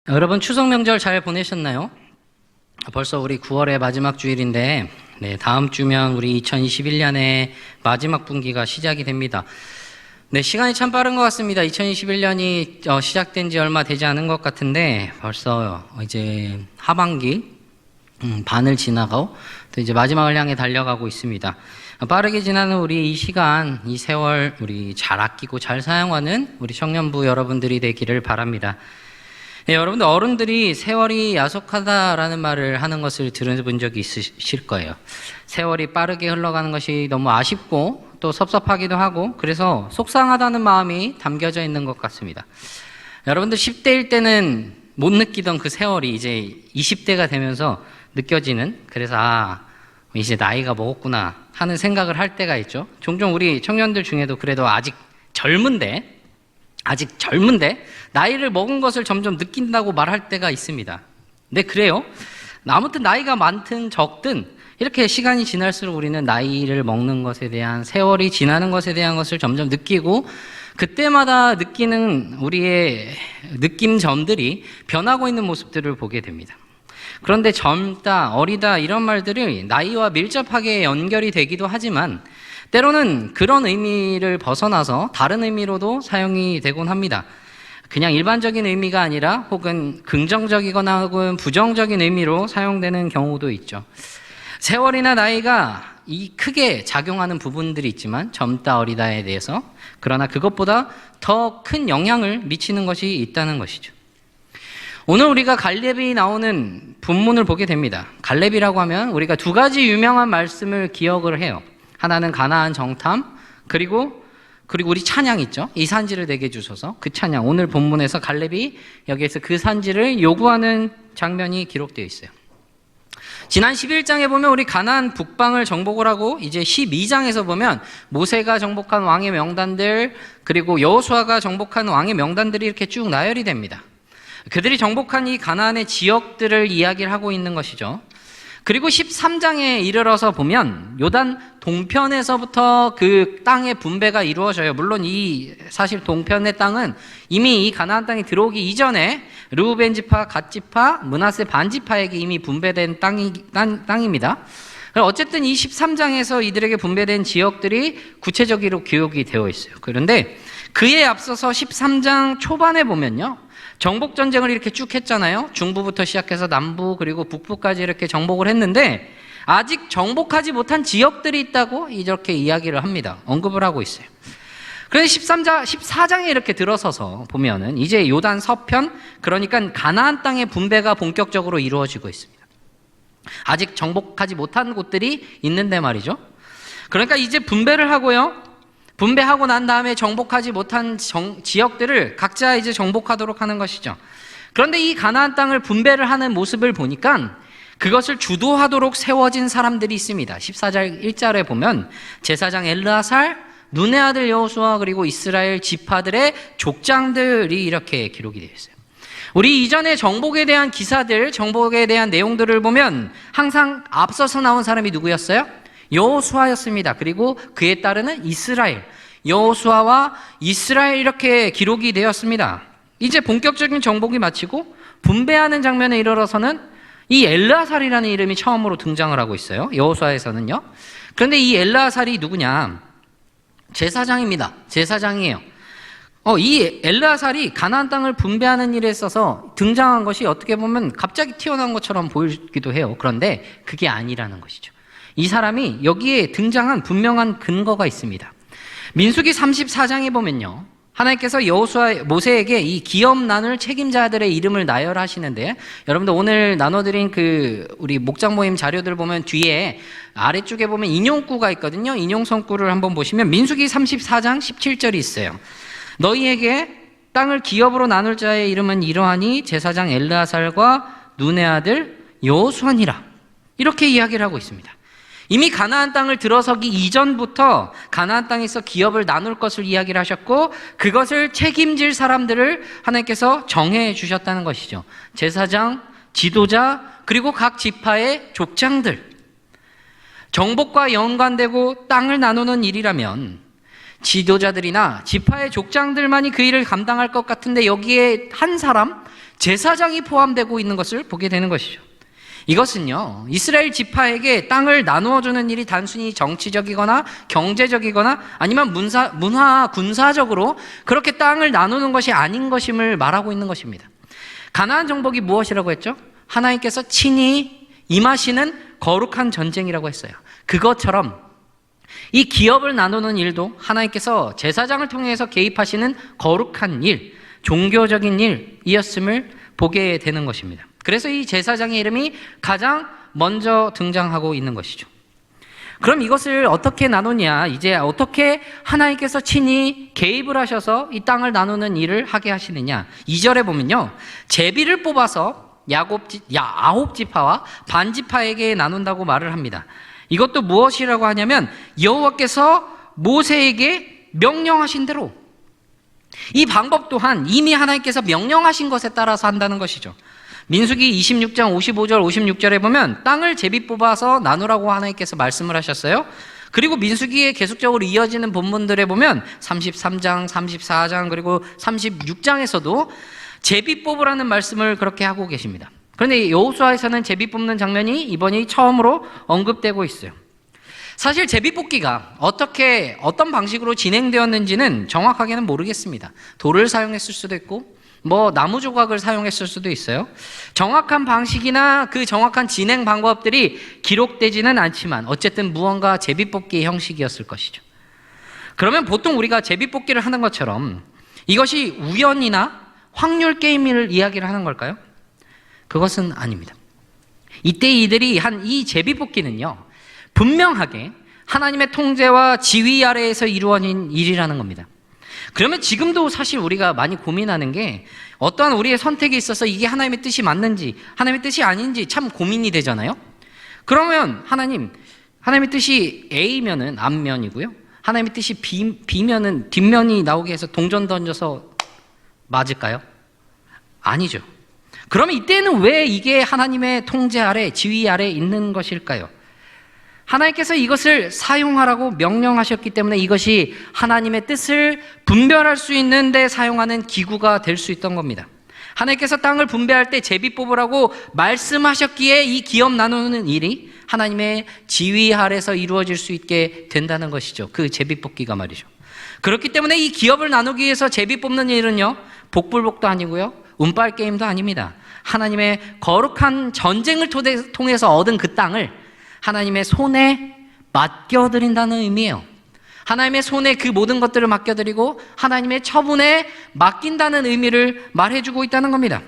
여러분 추석 명절 잘 보내셨나요? 벌써 우리 9월의 마지막 주일인데 다음 주면 우리 2021년의 마지막 분기가 시작이 됩니다. 시간이 참 빠른 것 같습니다. 2021년이 시작된 지 얼마 되지 않은 것 같은데 벌써 이제 하반기 반을 지나고 또 이제 마지막을 향해 달려가고 있습니다. 빠르게 지나는 우리 이 시간, 이 세월 우리 잘 아끼고 잘 사용하는 우리 청년부 여러분들이 되기를 바랍니다. 여러분들 어른들이 세월이 야속하다라는 말을 하는 것을 들어본 적이 있으실 거예요. 세월이 빠르게 흘러가는 것이 너무 아쉽고 또 섭섭하기도 하고 그래서 속상하다는 마음이 담겨져 있는 것 같습니다. 여러분들 10대일 때는 못 느끼던 그 세월이 이제 20대가 되면서 느껴지는, 그래서 이제 나이가 먹었구나 하는 생각을 할 때가 있죠. 종종 우리 청년들 중에도 그래도 아직 젊은데 나이를 먹은 것을 점점 느낀다고 말할 때가 있습니다. 네, 그래요. 아무튼 나이가 많든 적든 이렇게 시간이 지날수록 우리는 나이를 먹는 것에 대한, 세월이 지나는 것에 대한 것을 점점 느끼고 그때마다 느끼는 우리의 느낌점들이 변하고 있는 모습들을 보게 됩니다. 그런데 젊다, 어리다 이런 말들이 나이와 밀접하게 연결이 되기도 하지만 때로는 그런 의미를 벗어나서 다른 의미로도 사용이 되곤 합니다. 그냥 일반적인 의미가 아니라 혹은 긍정적이거나 혹은 부정적인 의미로 사용되는 경우도 있죠. 세월이나 나이가 크게 작용하는 부분들이 있지만 젊다 어리다에 대해서, 그러나 그것보다 더 큰 영향을 미치는 것이 있다는 것이죠. 오늘 우리가 갈렙이 나오는 본문을 보게 됩니다. 갈렙이라고 하면 우리가 두 가지 유명한 말씀을 기억을 해요. 하나는 가나안 정탐, 그리고 우리 찬양 있죠. 이 산지를 내게 주소서. 그 찬양, 오늘 본문에서 갈렙이 여기에서 그 산지를 요구하는 장면이 기록되어 있어요. 지난 11장에 보면 우리 가나안 북방을 정복을 하고 이제 12장에서 보면 모세가 정복한 왕의 명단들, 그리고 여호수아가 정복한 왕의 명단들이 이렇게 쭉 나열이 됩니다. 그들이 정복한 이 가나안의 지역들을 이야기를 하고 있는 것이죠. 그리고 13장에 이르러서 보면 요단 동편에서부터 그 땅의 분배가 이루어져요. 물론 사실 동편의 땅은 이미 이 가나안 땅이 들어오기 이전에 르우벤 지파, 갓 지파, 므낫세 반 지파에게 이미 분배된 땅입니다. 어쨌든 이 13장에서 이들에게 분배된 지역들이 구체적으로 기록이 되어 있어요. 그런데 그에 앞서서 13장 초반에 보면요, 정복 전쟁을 이렇게 쭉 했잖아요. 중부부터 시작해서 남부 그리고 북부까지 이렇게 정복을 했는데 아직 정복하지 못한 지역들이 있다고 이렇게 이야기를 합니다. 언급을 하고 있어요. 그래서 14장에 이렇게 들어서서 보면은 이제 요단 서편, 그러니까 가나안 땅의 분배가 본격적으로 이루어지고 있습니다. 아직 정복하지 못한 곳들이 있는데 말이죠. 그러니까 이제 분배를 하고요. 분배하고 난 다음에 정복하지 못한 지역들을 각자 이제 정복하도록 하는 것이죠. 그런데 이 가나안 땅을 분배를 하는 모습을 보니까 그것을 주도하도록 세워진 사람들이 있습니다. 14장 1절에 보면 제사장 엘르아살, 눈의 아들 여호수아, 그리고 이스라엘 지파들의 족장들이 이렇게 기록이 되어 있어요. 우리 이전에 정복에 대한 기사들, 정복에 대한 내용들을 보면 항상 앞서서 나온 사람이 누구였어요? 여호수아였습니다. 그리고 그에 따르는 이스라엘, 여호수아와 이스라엘 이렇게 기록이 되었습니다. 이제 본격적인 정복이 마치고 분배하는 장면에 이르러서는 이 엘르아살이라는 이름이 처음으로 등장을 하고 있어요. 여호수아에서는요. 그런데 이 엘르아살이 누구냐? 제사장입니다. 제사장이에요. 이 엘르아살이 가나안 땅을 분배하는 일에 있어서 등장한 것이 어떻게 보면 갑자기 튀어나온 것처럼 보이기도 해요. 그런데 그게 아니라는 것이죠. 이 사람이 여기에 등장한 분명한 근거가 있습니다. 민수기 34장에 보면요, 하나님께서 여호수아 모세에게 이 기업 나눌 책임자들의 이름을 나열하시는데, 여러분들 오늘 나눠드린 우리 목장 모임 자료들 보면 뒤에 아래쪽에 보면 인용구가 있거든요. 인용성구를 한번 보시면 민수기 34장 17절이 있어요. 너희에게 땅을 기업으로 나눌 자의 이름은 이러하니 제사장 엘르아살과 눈의 아들 여호수아니라, 이렇게 이야기를 하고 있습니다. 이미 가나안 땅을 들어서기 이전부터 가나안 땅에서 기업을 나눌 것을 이야기를 하셨고 그것을 책임질 사람들을 하나님께서 정해 주셨다는 것이죠. 제사장, 지도자, 그리고 각 지파의 족장들. 정복과 연관되고 땅을 나누는 일이라면 지도자들이나 지파의 족장들만이 그 일을 감당할 것 같은데 여기에 한 사람, 제사장이 포함되고 있는 것을 보게 되는 것이죠. 이것은요, 이스라엘 지파에게 땅을 나누어주는 일이 단순히 정치적이거나 경제적이거나 아니면 문화, 군사적으로 그렇게 땅을 나누는 것이 아닌 것임을 말하고 있는 것입니다. 가나안 정복이 무엇이라고 했죠? 하나님께서 친히 임하시는 거룩한 전쟁이라고 했어요. 그것처럼 이 기업을 나누는 일도 하나님께서 제사장을 통해서 개입하시는 거룩한 일, 종교적인 일이었음을 보게 되는 것입니다. 그래서 이 제사장의 이름이 가장 먼저 등장하고 있는 것이죠. 그럼 이것을 어떻게 나누냐? 이제 어떻게 하나님께서 친히 개입을 하셔서 이 땅을 나누는 일을 하게 하시느냐? 2절에 보면요, 제비를 뽑아서 9지파와 반지파에게 나눈다고 말을 합니다. 이것도 무엇이라고 하냐면 여호와께서 모세에게 명령하신 대로, 이 방법 또한 이미 하나님께서 명령하신 것에 따라서 한다는 것이죠. 민수기 26장 55절 56절에 보면 땅을 제비 뽑아서 나누라고 하나님께서 말씀을 하셨어요. 그리고 민수기에 계속적으로 이어지는 본문들에 보면 33장, 34장 그리고 36장에서도 제비 뽑으라는 말씀을 그렇게 하고 계십니다. 그런데 여호수아에서는 제비 뽑는 장면이 이번이 처음으로 언급되고 있어요. 사실 제비 뽑기가 어떤 방식으로 진행되었는지는 정확하게는 모르겠습니다. 돌을 사용했을 수도 있고 나무 조각을 사용했을 수도 있어요. 정확한 방식이나 그 정확한 진행 방법들이 기록되지는 않지만 어쨌든 무언가 제비뽑기의 형식이었을 것이죠. 그러면 보통 우리가 제비뽑기를 하는 것처럼 이것이 우연이나 확률 게임을 이야기를 하는 걸까요? 그것은 아닙니다. 이때 이들이 한 이 제비뽑기는요, 분명하게 하나님의 통제와 지휘 아래에서 이루어진 일이라는 겁니다. 그러면 지금도 사실 우리가 많이 고민하는 게 어떠한 우리의 선택에 있어서 이게 하나님의 뜻이 맞는지 하나님의 뜻이 아닌지 참 고민이 되잖아요. 그러면 하나님의 뜻이 A면은 앞면이고요, 하나님의 뜻이 B면은 뒷면이 나오게 해서 동전 던져서 맞을까요? 아니죠. 그러면 이때는 왜 이게 하나님의 통제 아래, 지휘 아래 있는 것일까요? 하나님께서 이것을 사용하라고 명령하셨기 때문에 이것이 하나님의 뜻을 분별할 수 있는데 사용하는 기구가 될 수 있던 겁니다. 하나님께서 땅을 분배할 때 제비 뽑으라고 말씀하셨기에 이 기업 나누는 일이 하나님의 지휘 아래서 이루어질 수 있게 된다는 것이죠. 그 제비 뽑기가 말이죠. 그렇기 때문에 이 기업을 나누기 위해서 제비 뽑는 일은요, 복불복도 아니고요, 운빨 게임도 아닙니다. 하나님의 거룩한 전쟁을 통해서 얻은 그 땅을 하나님의 손에 맡겨드린다는 의미예요. 하나님의 손에 그 모든 것들을 맡겨드리고 하나님의 처분에 맡긴다는 의미를 말해주고 있다는 겁니다.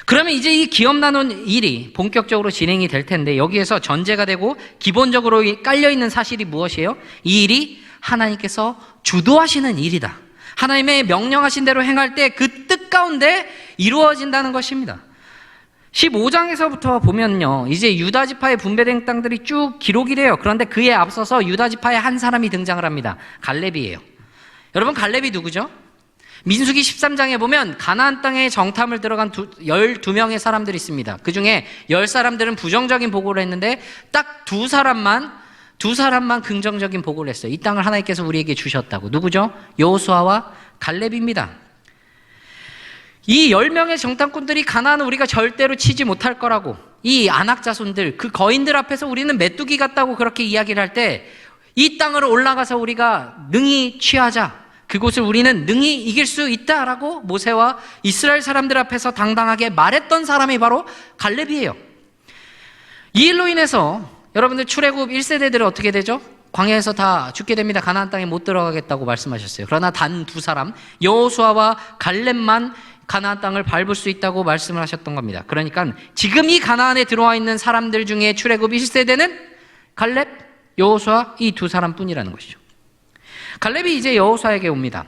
그러면 이제 이 기업 나눈 일이 본격적으로 진행이 될 텐데 여기에서 전제가 되고 기본적으로 깔려있는 사실이 무엇이에요? 이 일이 하나님께서 주도하시는 일이다. 하나님의 명령하신 대로 행할 때 그 뜻 가운데 이루어진다는 것입니다. 15장에서부터 보면요, 이제 유다 지파에 분배된 땅들이 쭉 기록이 돼요. 그런데 그에 앞서서 유다 지파의 한 사람이 등장을 합니다. 갈렙이에요. 여러분, 갈렙이 누구죠? 민수기 13장에 보면 가나안 땅에 정탐을 들어간 12명의 사람들이 있습니다. 그 중에 10사람들은 부정적인 보고를 했는데 딱 두 사람만 긍정적인 보고를 했어요. 이 땅을 하나님께서 우리에게 주셨다고. 누구죠? 여호수아와 갈렙입니다. 이 10명의 정탐꾼들이 가나안은 우리가 절대로 치지 못할 거라고, 이 아낙 자손들, 그 거인들 앞에서 우리는 메뚜기 같다고 그렇게 이야기를 할 때 이 땅으로 올라가서 우리가 능히 취하자, 그곳을 우리는 능히 이길 수 있다라고 모세와 이스라엘 사람들 앞에서 당당하게 말했던 사람이 바로 갈렙이에요. 이 일로 인해서 여러분들 출애굽 1세대들은 어떻게 되죠? 광야에서 다 죽게 됩니다. 가나안 땅에 못 들어가겠다고 말씀하셨어요. 그러나 단 두 사람, 여호수아와 갈렙만 가나안 땅을 밟을 수 있다고 말씀을 하셨던 겁니다. 그러니까 지금 이 가나안에 들어와 있는 사람들 중에 출애굽 1세대는 갈렙, 여호수아 이 두 사람뿐이라는 것이죠. 갈렙이 이제 여호수아에게 옵니다.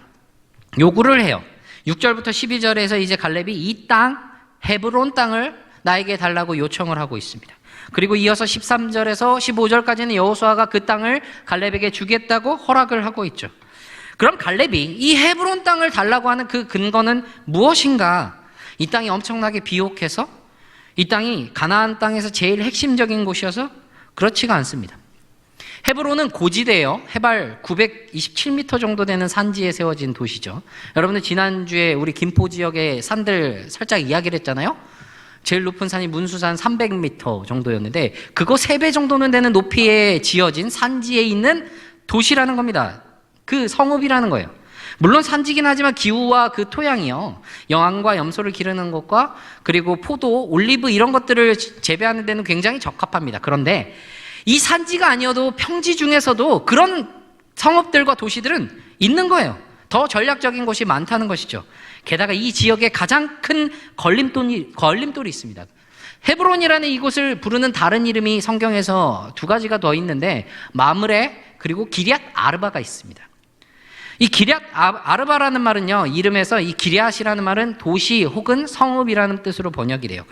요구를 해요. 6절부터 12절에서 이제 갈렙이 이 땅, 헤브론 땅을 나에게 달라고 요청을 하고 있습니다. 그리고 이어서 13절에서 15절까지는 여호수아가 그 땅을 갈렙에게 주겠다고 허락을 하고 있죠. 그럼 갈렙이 이 헤브론 땅을 달라고 하는 그 근거는 무엇인가? 이 땅이 엄청나게 비옥해서? 이 땅이 가나안 땅에서 제일 핵심적인 곳이어서? 그렇지가 않습니다. 헤브론은 고지대예요. 해발 927m 정도 되는 산지에 세워진 도시죠. 여러분들 지난주에 우리 김포 지역의 산들 살짝 이야기를 했잖아요. 제일 높은 산이 문수산 300m 정도였는데 그거 3배 정도는 되는 높이에 지어진 산지에 있는 도시라는 겁니다. 그 성읍이라는 거예요. 물론 산지긴 하지만 기후와 그 토양이요, 영양과 염소를 기르는 것과 그리고 포도, 올리브 이런 것들을 재배하는 데는 굉장히 적합합니다. 그런데 이 산지가 아니어도 평지 중에서도 그런 성읍들과 도시들은 있는 거예요. 더 전략적인 곳이 많다는 것이죠. 게다가 이 지역에 가장 큰 걸림돌이 있습니다. 헤브론이라는 이곳을 부르는 다른 이름이 성경에서 2가지가 더 있는데 마므레 그리고 기럇 아르바가 있습니다. 이 기럇 아르바라는 말은요, 이름에서 이 기럇이라는 말은 도시 혹은 성읍이라는 뜻으로 번역이 돼요.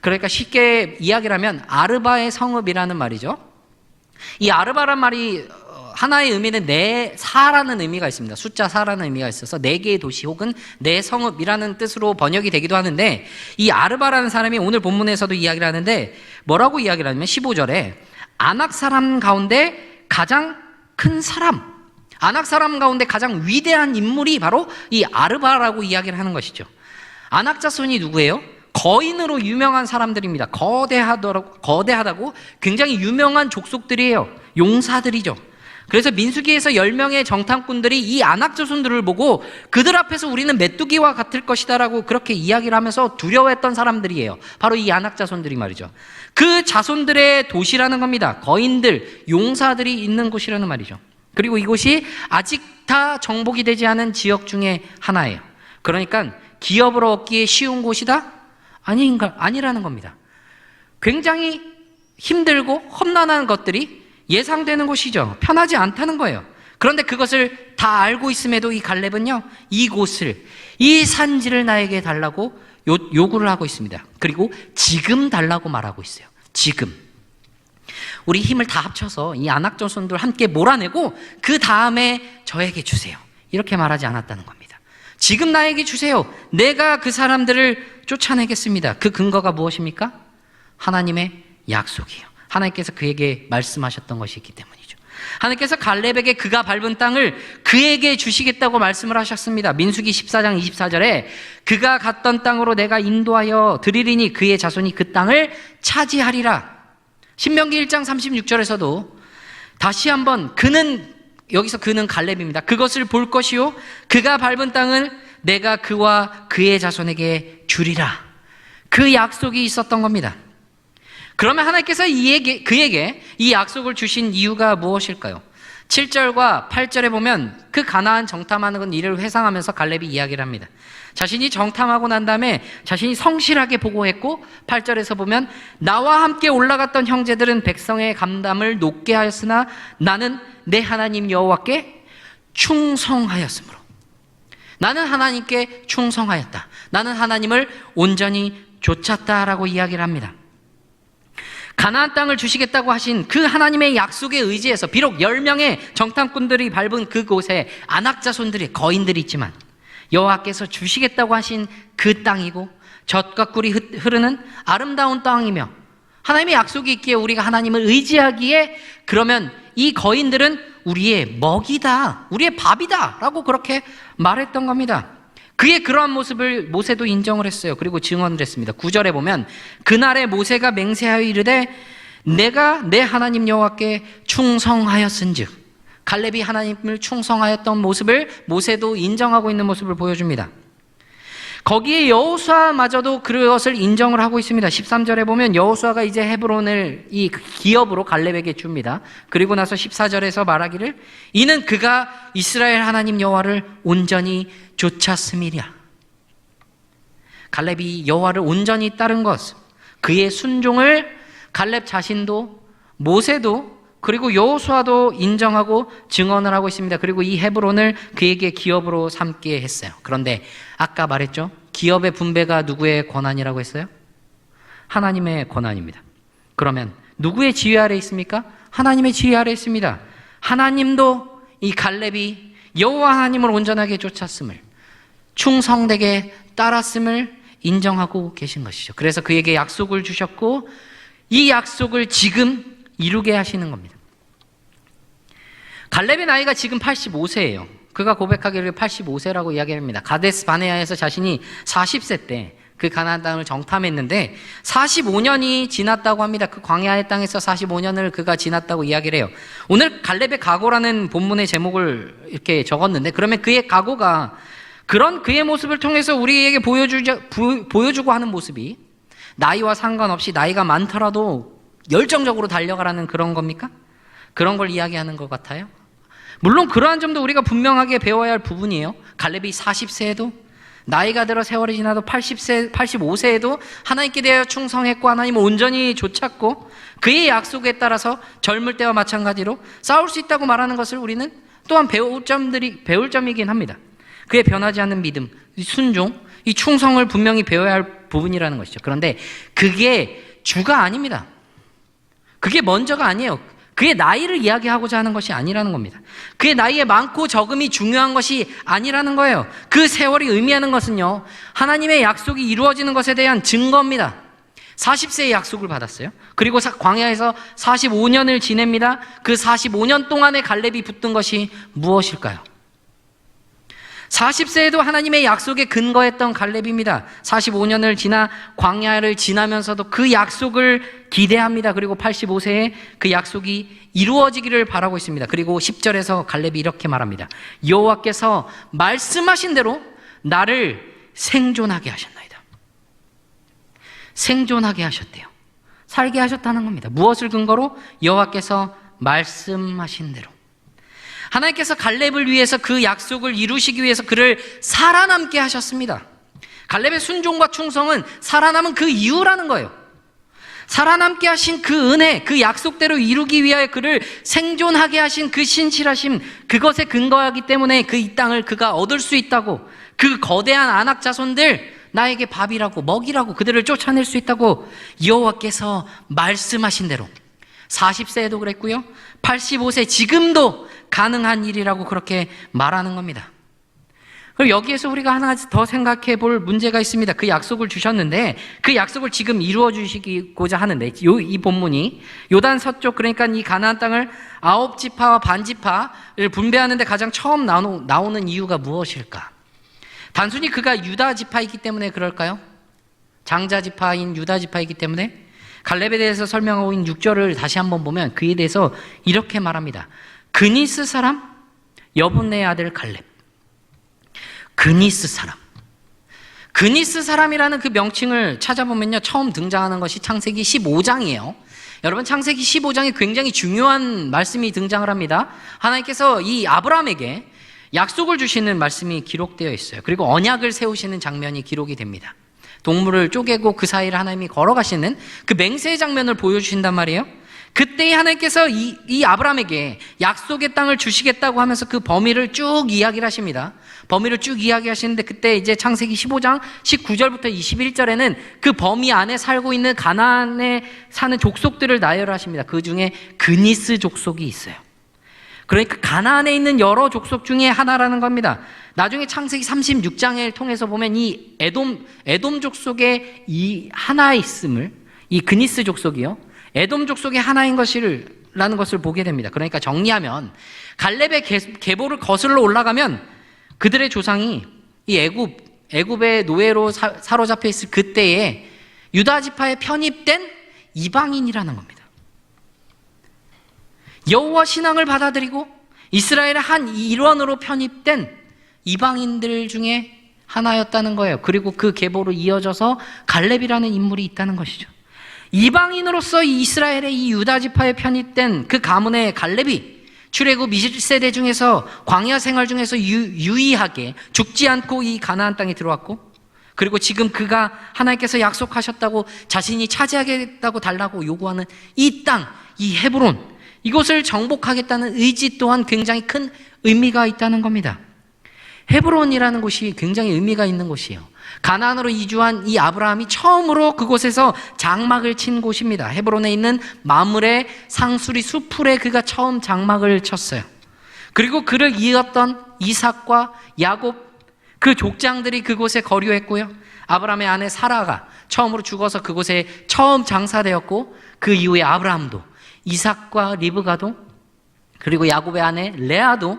그러니까 쉽게 이야기를 하면 아르바의 성읍이라는 말이죠. 이 아르바란 말이 하나의 의미는 사라는 의미가 있습니다. 숫자 4라는 의미가 있어서 4개의 도시 혹은 내 성읍이라는 뜻으로 번역이 되기도 하는데, 이 아르바라는 사람이 오늘 본문에서도 이야기를 하는데 뭐라고 이야기를 하냐면 15절에 아낙 사람 가운데 가장 큰 사람, 아낙 사람 가운데 가장 위대한 인물이 바로 이 아르바라고 이야기를 하는 것이죠. 아낙 자손이 누구예요? 거인으로 유명한 사람들입니다. 거대하다고 굉장히 유명한 족속들이에요. 용사들이죠. 그래서 민수기에서 10명의 정탐꾼들이 이 아낙 자손들을 보고 그들 앞에서 우리는 메뚜기와 같을 것이다 라고 그렇게 이야기를 하면서 두려워했던 사람들이에요. 바로 이 아낙 자손들이 말이죠. 그 자손들의 도시라는 겁니다. 거인들, 용사들이 있는 곳이라는 말이죠. 그리고 이곳이 아직 다 정복이 되지 않은 지역 중에 하나예요. 그러니까 기업을 얻기에 쉬운 곳이다? 아니라는 겁니다. 굉장히 힘들고 험난한 것들이 예상되는 곳이죠. 편하지 않다는 거예요. 그런데 그것을 다 알고 있음에도 이 갈렙은요, 이곳을, 이 산지를 나에게 달라고 요구를 하고 있습니다. 그리고 지금 달라고 말하고 있어요. 지금. 우리 힘을 다 합쳐서 이 아낙 자손들 함께 몰아내고 그 다음에 저에게 주세요. 이렇게 말하지 않았다는 겁니다. 지금 나에게 주세요. 내가 그 사람들을 쫓아내겠습니다. 그 근거가 무엇입니까? 하나님의 약속이에요. 하나님께서 그에게 말씀하셨던 것이 있기 때문이죠. 하나님께서 갈렙에게 그가 밟은 땅을 그에게 주시겠다고 말씀을 하셨습니다. 민수기 14장 24절에 그가 갔던 땅으로 내가 인도하여 드리리니 그의 자손이 그 땅을 차지하리라. 신명기 1장 36절에서도 다시 한번 여기서 그는 갈렙입니다. 그것을 볼 것이요 그가 밟은 땅을 내가 그와 그의 자손에게 주리라. 그 약속이 있었던 겁니다. 그러면 하나님께서 그에게 이 약속을 주신 이유가 무엇일까요? 7절과 8절에 보면 그 가나안 정탐하는 일을 회상하면서 갈렙이 이야기를 합니다. 자신이 정탐하고 난 다음에 자신이 성실하게 보고했고, 8절에서 보면 나와 함께 올라갔던 형제들은 백성의 감담을 높게 하였으나 나는 내 하나님 여호와께 충성하였으므로, 나는 하나님께 충성하였다, 나는 하나님을 온전히 좇았다라고 이야기를 합니다. 가나안 땅을 주시겠다고 하신 그 하나님의 약속에 의지해서 비록 10명의 정탐꾼들이 밟은 그곳에 아낙 자손들이, 거인들이 있지만 여호와께서 주시겠다고 하신 그 땅이고 젖과 꿀이 흐르는 아름다운 땅이며 하나님의 약속이 있기에 우리가 하나님을 의지하기에, 그러면 이 거인들은 우리의 먹이다, 우리의 밥이다 라고 그렇게 말했던 겁니다. 그의 그러한 모습을 모세도 인정을 했어요. 그리고 증언을 했습니다. 9절에 보면 그날에 모세가 맹세하여 이르되 내가 내 하나님 여호와께 충성하였은즉, 갈렙이 하나님을 충성하였던 모습을 모세도 인정하고 있는 모습을 보여줍니다. 거기에 여호수아마저도 그것을 인정을 하고 있습니다. 13절에 보면 여호수아가 이제 헤브론을 이 기업으로 갈렙에게 줍니다. 그리고 나서 14절에서 말하기를 이는 그가 이스라엘 하나님 여호와를 온전히 좇았음이랴. 갈렙이 여호와를 온전히 따른 것, 그의 순종을 갈렙 자신도 모세도 그리고 여호수아도 인정하고 증언을 하고 있습니다. 그리고 이 헤브론을 그에게 기업으로 삼게 했어요. 그런데 아까 말했죠? 기업의 분배가 누구의 권한이라고 했어요? 하나님의 권한입니다. 그러면 누구의 지휘 아래 있습니까? 하나님의 지휘 아래 있습니다. 하나님도 이 갈렙이 여호와 하나님을 온전하게 쫓았음을, 충성되게 따랐음을 인정하고 계신 것이죠. 그래서 그에게 약속을 주셨고 이 약속을 지금 이루게 하시는 겁니다. 갈렙의 나이가 지금 85세예요. 그가 고백하기를 85세라고 이야기합니다. 가데스 바네아에서 자신이 40세 때 그 가나안 땅을 정탐했는데 45년이 지났다고 합니다. 그 광야의 땅에서 45년을 그가 지났다고 이야기를 해요. 오늘 갈렙의 각오라는 본문의 제목을 이렇게 적었는데, 그러면 그의 각오가 그런 그의 모습을 통해서 우리에게 보여주고 하는 모습이 나이와 상관없이 나이가 많더라도 열정적으로 달려가라는 그런 겁니까? 그런 걸 이야기하는 것 같아요. 물론 그러한 점도 우리가 분명하게 배워야 할 부분이에요. 갈렙이 40세에도, 나이가 들어 세월이 지나도 80세, 85세에도 하나님께 대하여 충성했고 하나님을 온전히 좇았고 그의 약속에 따라서 젊을 때와 마찬가지로 싸울 수 있다고 말하는 것을 우리는 또한 배울 점이긴 합니다. 그의 변하지 않는 믿음, 이 순종, 이 충성을 분명히 배워야 할 부분이라는 것이죠. 그런데 그게 주가 아닙니다. 그게 먼저가 아니에요. 그의 나이를 이야기하고자 하는 것이 아니라는 겁니다. 그의 나이의 많고 적음이 중요한 것이 아니라는 거예요. 그 세월이 의미하는 것은요, 하나님의 약속이 이루어지는 것에 대한 증거입니다. 40세의 약속을 받았어요. 그리고 광야에서 45년을 지냅니다. 그 45년 동안에 갈렙이 붙든 것이 무엇일까요? 40세에도 하나님의 약속에 근거했던 갈렙입니다. 45년을 지나 광야를 지나면서도 그 약속을 기대합니다. 그리고 85세에 그 약속이 이루어지기를 바라고 있습니다. 그리고 10절에서 갈렙이 이렇게 말합니다. 여호와께서 말씀하신 대로 나를 생존하게 하셨나이다. 생존하게 하셨대요. 살게 하셨다는 겁니다. 무엇을 근거로? 여호와께서 말씀하신 대로. 하나님께서 갈렙을 위해서 그 약속을 이루시기 위해서 그를 살아남게 하셨습니다. 갈렙의 순종과 충성은 살아남은 그 이유라는 거예요. 살아남게 하신 그 은혜, 그 약속대로 이루기 위하여 그를 생존하게 하신 그 신실하심, 그것에 근거하기 때문에 그 이 땅을 그가 얻을 수 있다고, 그 거대한 아낙 자손들 나에게 밥이라고 먹이라고 그들을 쫓아낼 수 있다고 여호와께서 말씀하신 대로 40세에도 그랬고요, 85세 지금도 가능한 일이라고 그렇게 말하는 겁니다. 그리고 여기에서 우리가 하나 더 생각해 볼 문제가 있습니다. 그 약속을 주셨는데 그 약속을 지금 이루어 주시고자 하는데, 이 본문이 요단 서쪽, 그러니까 이 가나안 땅을 9지파와 반지파를 분배하는데 가장 처음 나오는 이유가 무엇일까? 단순히 그가 유다 지파이기 때문에 그럴까요? 장자 지파인 유다 지파이기 때문에? 갈렙에 대해서 설명하고 있는 6절을 다시 한번 보면 그에 대해서 이렇게 말합니다. 그니스 사람 여분네의 아들 갈렙. 그니스 사람. 그니스 사람이라는 그 명칭을 찾아보면요, 처음 등장하는 것이 창세기 15장이에요. 여러분, 창세기 15장에 굉장히 중요한 말씀이 등장을 합니다. 하나님께서 이 아브라함에게 약속을 주시는 말씀이 기록되어 있어요. 그리고 언약을 세우시는 장면이 기록이 됩니다. 동물을 쪼개고 그 사이를 하나님이 걸어가시는 그 맹세의 장면을 보여주신단 말이에요. 그때 하나님께서 이 아브라함에게 약속의 땅을 주시겠다고 하면서 그 범위를 쭉 이야기를 하십니다. 범위를 쭉 이야기하시는데, 그때 이제 창세기 15장 19절부터 21절에는 그 범위 안에 살고 있는 가나안에 사는 족속들을 나열하십니다. 그 중에 그니스 족속이 있어요. 그러니까 가나안에 있는 여러 족속 중에 하나라는 겁니다. 나중에 창세기 36장을 통해서 보면 이 에돔 족속의 이 하나 있음을, 이 그니스 족속이요, 에돔 족속의 하나인 것이라는 것을 보게 됩니다. 그러니까 정리하면 갈렙의 계보를 거슬러 올라가면 그들의 조상이 이 애굽의 노예로 사로잡혀 있을 그때에 유다 지파에 편입된 이방인이라는 겁니다. 여호와 신앙을 받아들이고 이스라엘의 한 일원으로 편입된 이방인들 중에 하나였다는 거예요. 그리고 그 계보로 이어져서 갈렙이라는 인물이 있다는 것이죠. 이방인으로서 이스라엘의 이 유다 지파에 편입된 그 가문의 갈렙이 출애굽 20세대 중에서 광야 생활 중에서 유의하게 죽지 않고 이 가나안 땅에 들어왔고, 그리고 지금 그가 하나님께서 약속하셨다고 자신이 차지하겠다고 달라고 요구하는 이 땅, 이 헤브론, 이곳을 정복하겠다는 의지 또한 굉장히 큰 의미가 있다는 겁니다. 헤브론이라는 곳이 굉장히 의미가 있는 곳이에요. 가나안으로 이주한 이 아브라함이 처음으로 그곳에서 장막을 친 곳입니다. 헤브론에 있는 마므레 상수리 수풀에 그가 처음 장막을 쳤어요. 그리고 그를 이었던 이삭과 야곱, 그 족장들이 그곳에 거류했고요, 아브라함의 아내 사라가 처음으로 죽어서 그곳에 처음 장사되었고, 그 이후에 아브라함도, 이삭과 리브가도 그리고 야곱의 아내 레아도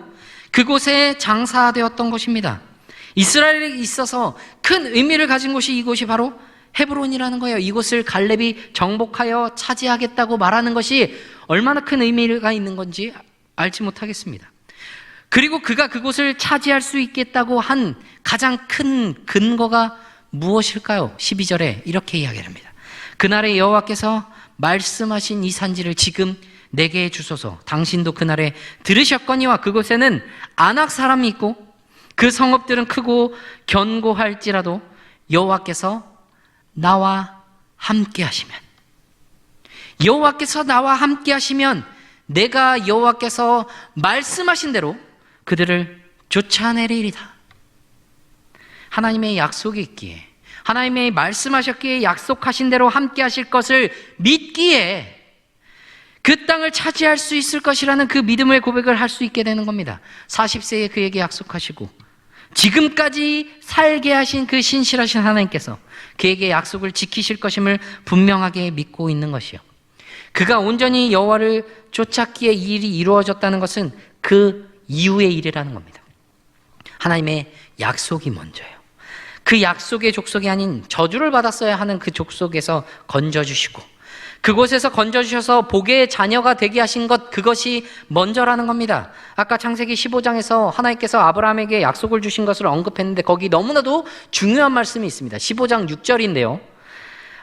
그곳에 장사되었던 것입니다. 이스라엘에 있어서 큰 의미를 가진 곳이 이곳이 바로 헤브론이라는 거예요. 이곳을 갈렙이 정복하여 차지하겠다고 말하는 것이 얼마나 큰 의미가 있는 건지 알지 못하겠습니다. 그리고 그가 그곳을 차지할 수 있겠다고 한 가장 큰 근거가 무엇일까요? 12절에 이렇게 이야기를 합니다. 그날에 여호와께서 말씀하신 이 산지를 지금 내게 주소서. 당신도 그날에 들으셨거니와 그곳에는 아낙 사람이 있고 그 성읍들은 크고 견고할지라도 여호와께서 나와 함께 하시면, 여호와께서 나와 함께 하시면 내가 여호와께서 말씀하신 대로 그들을 쫓아내리이다. 하나님의 약속이 있기에, 하나님의 말씀하셨기에 약속하신 대로 함께 하실 것을 믿기에 그 땅을 차지할 수 있을 것이라는 그 믿음의 고백을 할 수 있게 되는 겁니다. 40세에 그에게 약속하시고 지금까지 살게 하신 그 신실하신 하나님께서 그에게 약속을 지키실 것임을 분명하게 믿고 있는 것이요, 그가 온전히 여호와를 쫓았기에 이 일이 이루어졌다는 것은 그 이후의 일이라는 겁니다. 하나님의 약속이 먼저예요. 그 약속의 족속이 아닌 저주를 받았어야 하는 그 족속에서 건져주시고 그곳에서 건져주셔서 복의 자녀가 되게 하신 것, 그것이 먼저라는 겁니다. 아까 창세기 15장에서 하나님께서 아브라함에게 약속을 주신 것을 언급했는데 거기 너무나도 중요한 말씀이 있습니다. 15장 6절인데요.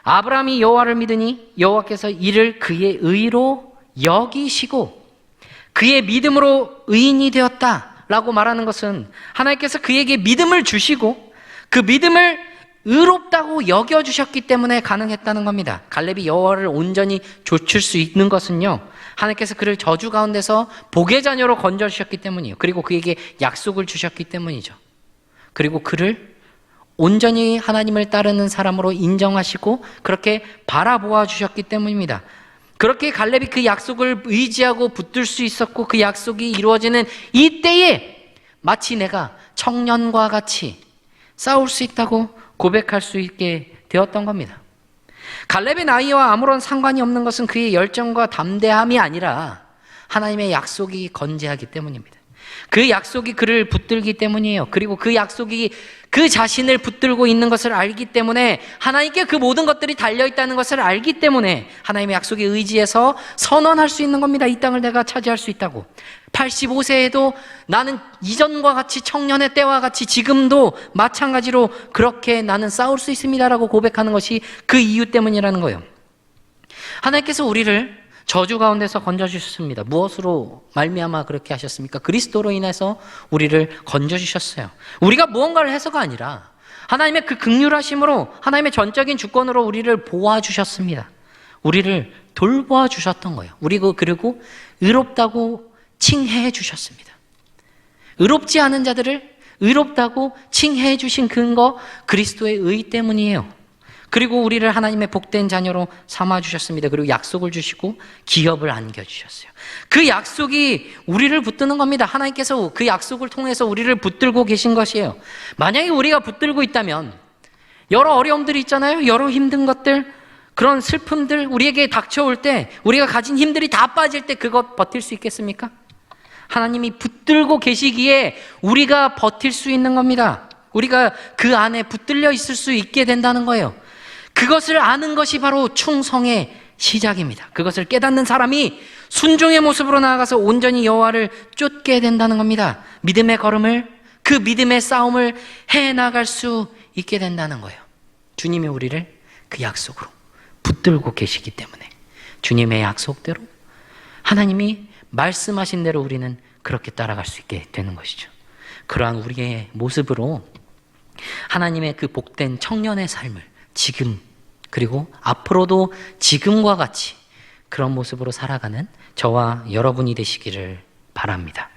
아브라함이 여호와를 믿으니 여호와께서 이를 그의 의로 여기시고 그의 믿음으로 의인이 되었다라고 말하는 것은 하나님께서 그에게 믿음을 주시고 그 믿음을 의롭다고 여겨주셨기 때문에 가능했다는 겁니다. 갈렙이 여호와를 온전히 좇을 수 있는 것은요, 하나님께서 그를 저주 가운데서 복의 자녀로 건져주셨기 때문이에요. 그리고 그에게 약속을 주셨기 때문이죠. 그리고 그를 온전히 하나님을 따르는 사람으로 인정하시고 그렇게 바라보아 주셨기 때문입니다. 그렇게 갈렙이 그 약속을 의지하고 붙들 수 있었고 그 약속이 이루어지는 이때에 마치 내가 청년과 같이 싸울 수 있다고 고백할 수 있게 되었던 겁니다. 갈렙의 나이와 아무런 상관이 없는 것은 그의 열정과 담대함이 아니라 하나님의 약속이 건재하기 때문입니다. 그 약속이 그를 붙들기 때문이에요. 그리고 그 약속이 그 자신을 붙들고 있는 것을 알기 때문에, 하나님께 그 모든 것들이 달려있다는 것을 알기 때문에 하나님의 약속에 의지해서 선언할 수 있는 겁니다. 이 땅을 내가 차지할 수 있다고. 85세에도 나는 이전과 같이, 청년의 때와 같이 지금도 마찬가지로 그렇게 나는 싸울 수 있습니다라고 고백하는 것이 그 이유 때문이라는 거예요. 하나님께서 우리를 저주 가운데서 건져주셨습니다. 무엇으로 말미암아 그렇게 하셨습니까? 그리스도로 인해서 우리를 건져주셨어요. 우리가 무언가를 해서가 아니라 하나님의 그 긍휼하심으로, 하나님의 전적인 주권으로 우리를 보아주셨습니다. 우리를 돌보아 주셨던 거예요. 그리고 의롭다고 칭해 주셨습니다. 의롭지 않은 자들을 의롭다고 칭해 주신 근거, 그리스도의 의 때문이에요. 그리고 우리를 하나님의 복된 자녀로 삼아주셨습니다. 그리고 약속을 주시고 기업을 안겨주셨어요. 그 약속이 우리를 붙드는 겁니다. 하나님께서 그 약속을 통해서 우리를 붙들고 계신 것이에요. 만약에 우리가 붙들고 있다면 여러 어려움들이 있잖아요. 여러 힘든 것들, 그런 슬픔들 우리에게 닥쳐올 때, 우리가 가진 힘들이 다 빠질 때 그것 버틸 수 있겠습니까? 하나님이 붙들고 계시기에 우리가 버틸 수 있는 겁니다. 우리가 그 안에 붙들려 있을 수 있게 된다는 거예요. 그것을 아는 것이 바로 충성의 시작입니다. 그것을 깨닫는 사람이 순종의 모습으로 나아가서 온전히 여호와를 쫓게 된다는 겁니다. 믿음의 걸음을, 그 믿음의 싸움을 해나갈 수 있게 된다는 거예요. 주님이 우리를 그 약속으로 붙들고 계시기 때문에, 주님의 약속대로, 하나님이 말씀하신 대로 우리는 그렇게 따라갈 수 있게 되는 것이죠. 그러한 우리의 모습으로 하나님의 그 복된 청년의 삶을 지금, 그리고 앞으로도 지금과 같이 그런 모습으로 살아가는 저와 여러분이 되시기를 바랍니다.